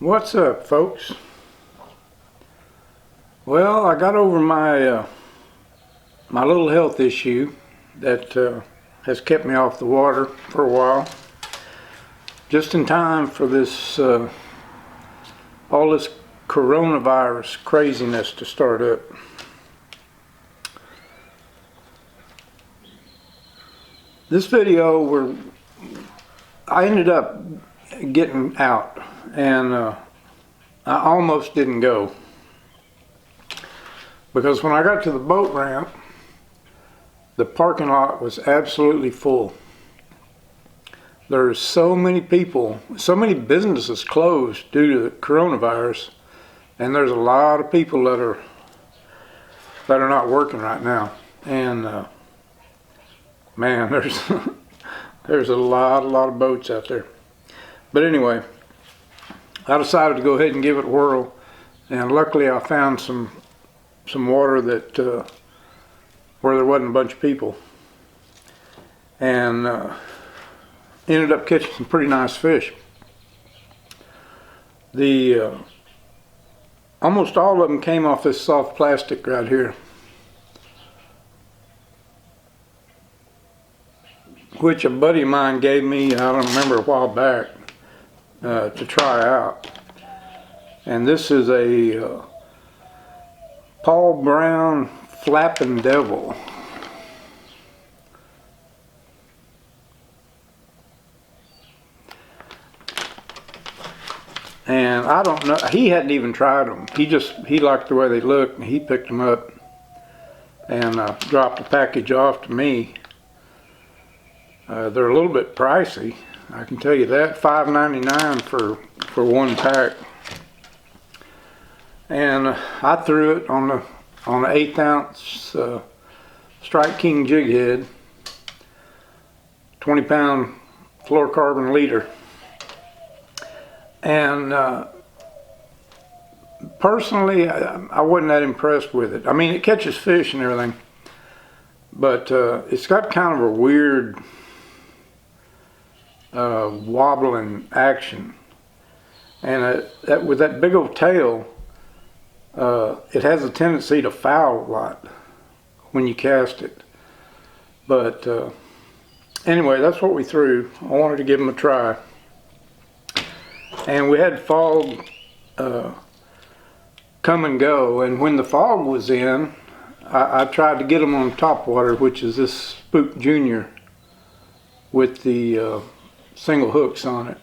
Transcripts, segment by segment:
What's up, folks? Well, I got over my my little health issue that has kept me off the water for a while, just in time for this all this coronavirus craziness to start up. This video, I ended up getting out, and I almost didn't go, because when I got to the boat ramp, the parking lot was absolutely full. There's so many people, so many businesses closed due to the coronavirus, and there's a lot of people that are not working right now. And man, there's a lot of boats out there. But anyway, I decided to go ahead and give it a whirl, and luckily I found some water that where there wasn't a bunch of people, and ended up catching some pretty nice fish. Almost all of them came off this soft plastic right here, which a buddy of mine gave me, I don't remember, a while back to try out. And this is a Paul Brown Flapping Devil. And I don't know, he hadn't even tried them. He liked the way they looked, and he picked them up and dropped the package off to me. They're a little bit pricey, I can tell you that. $5.99 for one pack. And I threw it on an 1/8 ounce Strike King jig head, 20-pound fluorocarbon leader. And personally, I wasn't that impressed with it. I mean, it catches fish and everything, but it's got kind of a weird wobbling action, and with that big old tail, it has a tendency to foul a lot when you cast it. But anyway, that's what we threw. I wanted to give them a try, and we had fog come and go, and when the fog was in, I tried to get them on top water, which is this Spook Junior with the single hooks on it,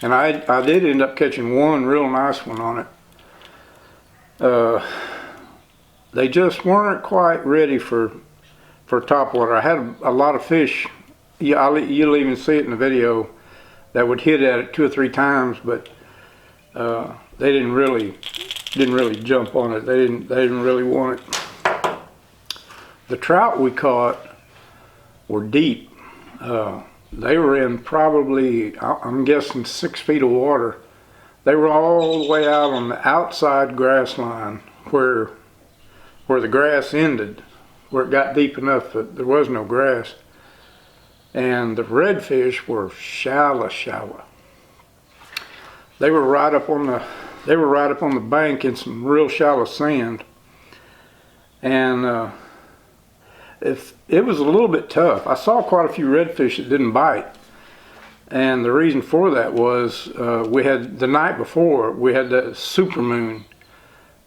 and I did end up catching one real nice one on it. They just weren't quite ready for top water. I had a lot of fish, you'll even see it in the video, that would hit at it 2 or 3 times, but they didn't really jump on it. They didn't really want it. The trout we caught were deep. They were in probably, I'm guessing, 6 feet of water. They were all the way out on the outside grass line where the grass ended, where it got deep enough that there was no grass. And the redfish were shallow. They were right up on the bank in some real shallow sand, and it was a little bit tough. I saw quite a few redfish that didn't bite, and the reason for that was we had, the night before, we had that super moon,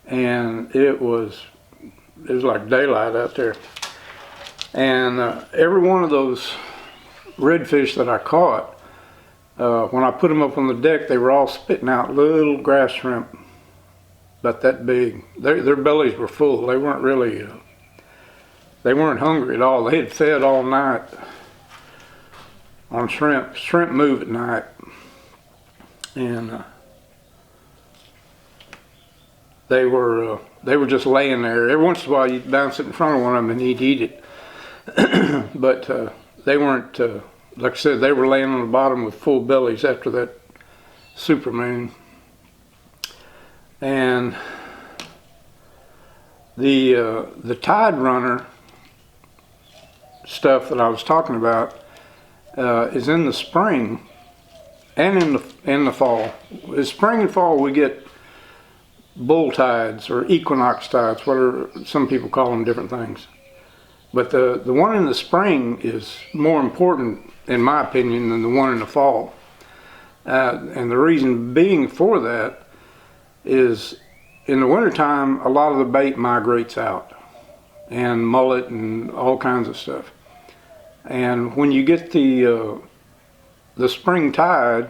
and it was like daylight out there. And every one of those redfish that I caught, when I put them up on the deck, they were all spitting out little grass shrimp about that big. Their bellies were full. They weren't really they weren't hungry at all. They had fed all night on shrimp. Shrimp move at night, and they were just laying there. Every once in a while, you'd bounce it in front of one of them and he'd eat it. But they weren't, like I said, they were laying on the bottom with full bellies after that supermoon. And the tide runner stuff that I was talking about is in the spring, and in the fall. In spring and fall we get bull tides or equinox tides, whatever some people call them, different things. But the one in the spring is more important, in my opinion, than the one in the fall. And the reason being for that is in the wintertime, a lot of the bait migrates out, and mullet and all kinds of stuff. And when you get the spring tide,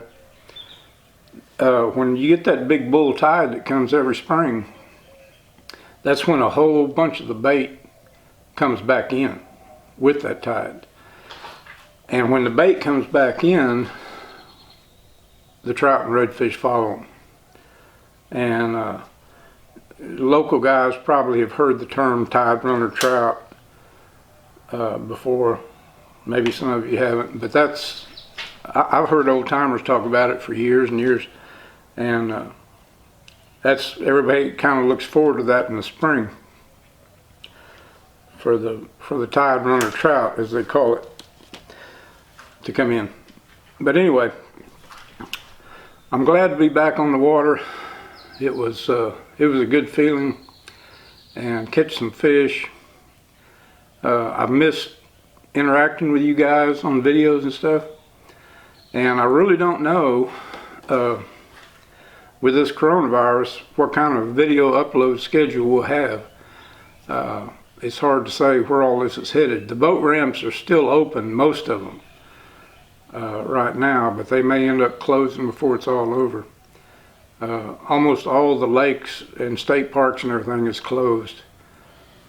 when you get that big bull tide that comes every spring, that's when a whole bunch of the bait comes back in with that tide. And when the bait comes back in, the trout and redfish follow them. And local guys probably have heard the term tide runner trout before. Maybe some of you haven't, but I've heard old timers talk about it for years and years. And that's, everybody kind of looks forward to that in the spring for the tide runner trout, as they call it, to come in. But anyway, I'm glad to be back on the water. It was a good feeling, and catch some fish. I've missed interacting with you guys on videos and stuff, and I really don't know with this coronavirus what kind of video upload schedule we'll have. It's hard to say where all this is headed. The boat ramps are still open, most of them, right now, but they may end up closing before it's all over. Almost all the lakes and state parks and everything is closed,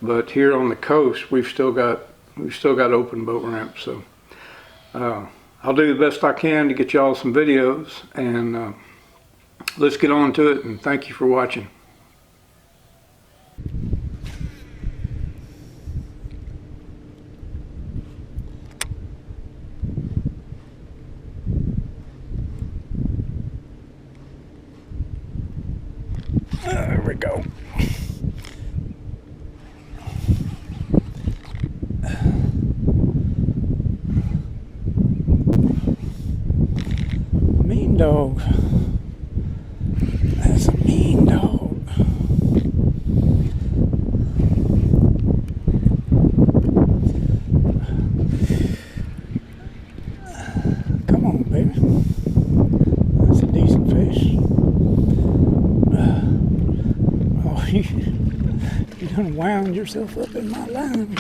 but here on the coast we've still got open boat ramps. So I'll do the best I can to get y'all some videos, and let's get on to it, and thank you for watching. There we go. Mean dog. That's a mean dog. Come on, baby. That's a decent fish. Oh, you done wound yourself up in my line.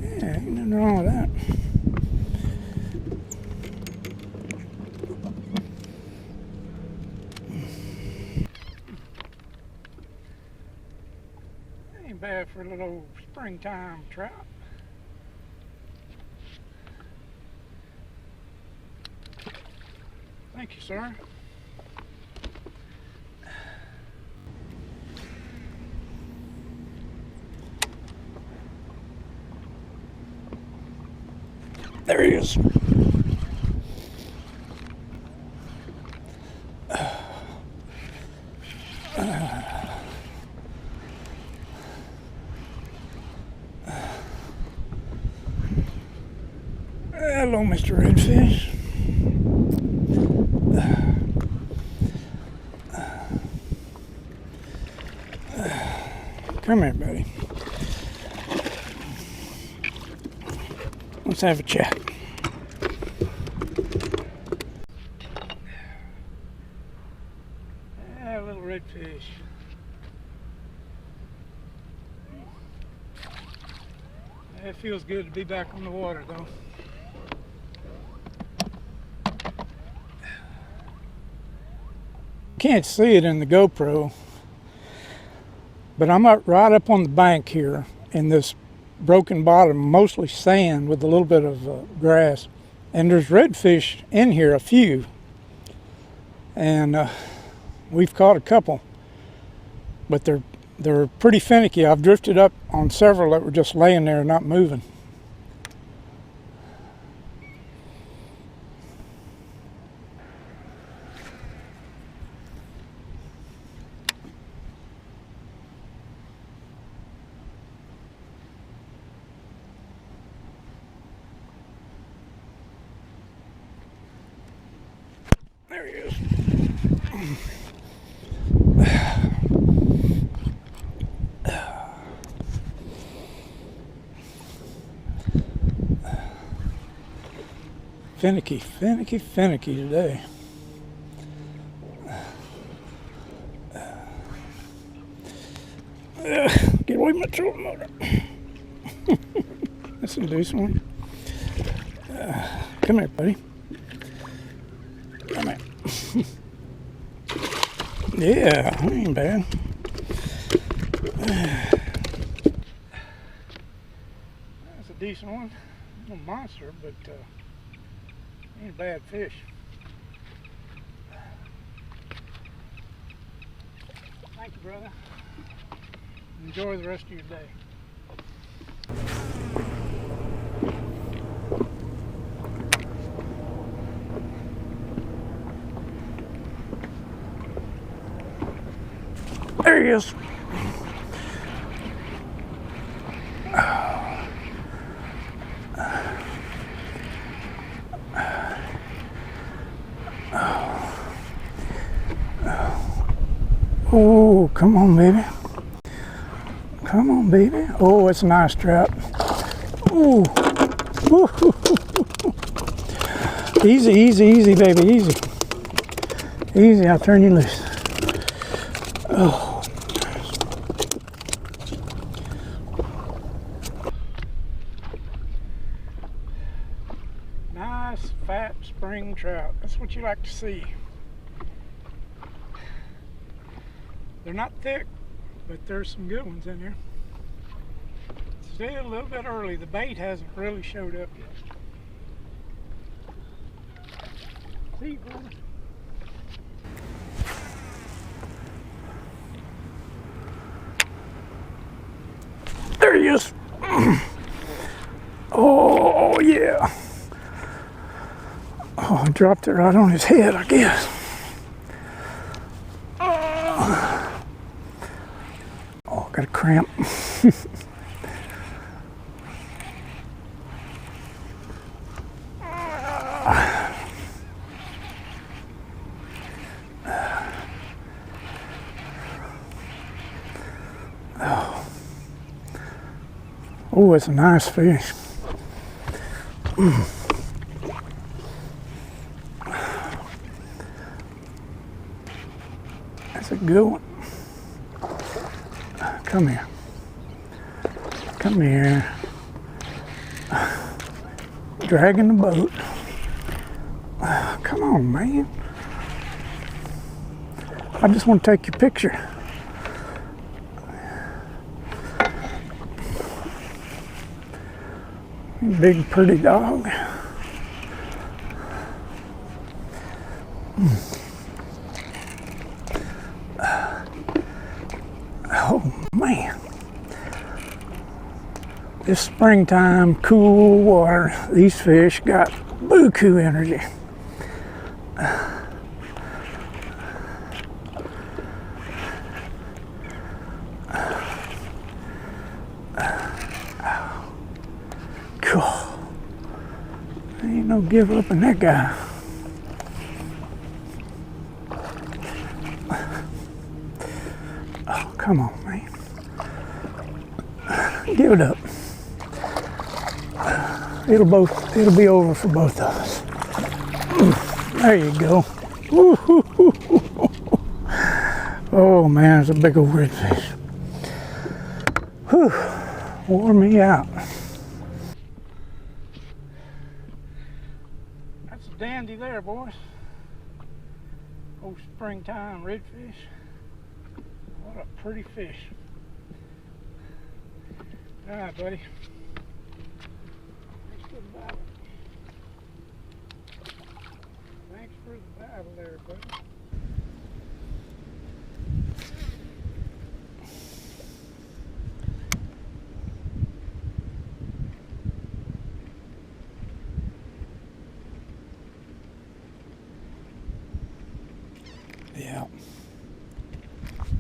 Yeah, ain't nothing wrong with that. Ain't bad for a little springtime trout. Thank you, sir. There he is. Hello, Mr. Redfish. Come here, buddy. Let's have a chat. Yeah, a little redfish. It feels good to be back on the water, though. Can't see it in the GoPro, but I'm right up on the bank here in this broken bottom, mostly sand with a little bit of grass, and there's redfish in here, a few, and we've caught a couple, but they're pretty finicky. I've drifted up on several that were just laying there not moving. There he is. Finicky, finicky, finicky today. Get away from my trolling motor. That's a decent one. Come here, buddy. Come here. Yeah, that ain't bad. That's a decent one. No monster, but ain't a bad fish. Thank you, brother. Enjoy the rest of your day. There he is. Oh, come on, baby. Come on, baby. Oh, it's a nice trout. Ooh. Ooh. Easy, easy, easy, baby, easy. Easy, I'll turn you loose. Oh. Nice, fat spring trout. That's what you like to see. They're not thick, but there's some good ones in there. Still a little bit early. The bait hasn't really showed up yet. See you, brother. There he is. Oh, yeah. Oh, I dropped it right on his head, I guess. Oh, got a cramp. Oh, it's a nice fish. That's a good one. Come here. Come here. Dragging the boat. Come on, man. I just want to take your picture. Big pretty dog. Oh man. This springtime cool water, these fish got buku energy. Cool. Ain't no give up in that guy. Oh, come on, man. Give it up. It'll be over for both of us. There you go. Oh man, it's a big old redfish. Whew, wore me out. That's a dandy there, boys. Old springtime redfish. What a pretty fish. All right, buddy. Thanks for the battle. Thanks for the battle there, buddy. Yeah.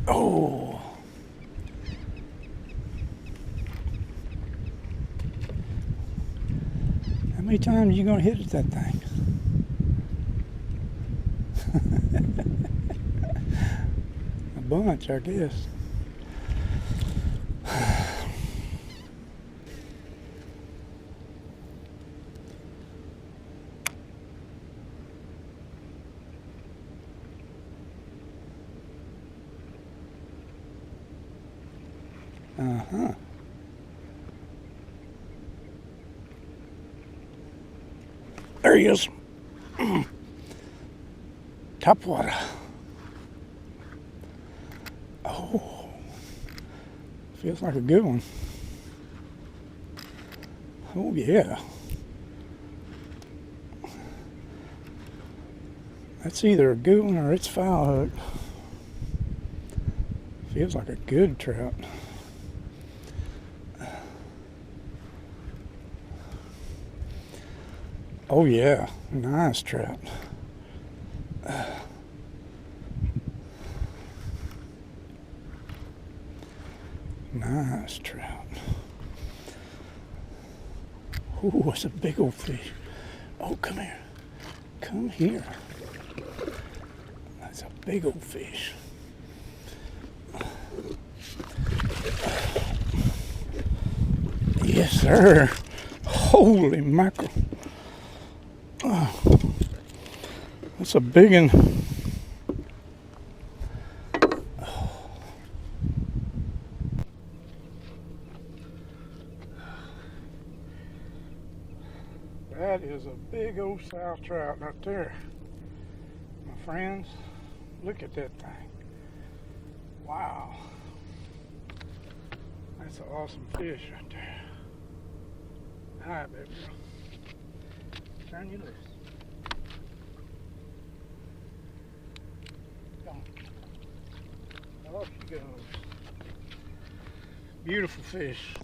Oh. How many times are you gonna hit at that thing? bunch, I guess. Uh-huh. There he is. Top water. Oh, feels like a good one. Oh yeah. That's either a good one or it's foul hook. Feels like a good trout. Oh yeah, nice trout. Nice trout. Ooh, it's a big old fish. Oh, come here. Come here. That's a big old fish. Yes, sir. Holy mackerel. Oh, that's a big one. That is a big old south trout right there. My friends, look at that thing. Wow. That's an awesome fish right there. All right, baby girl. Turn you loose. Come on. Off she goes. Beautiful fish.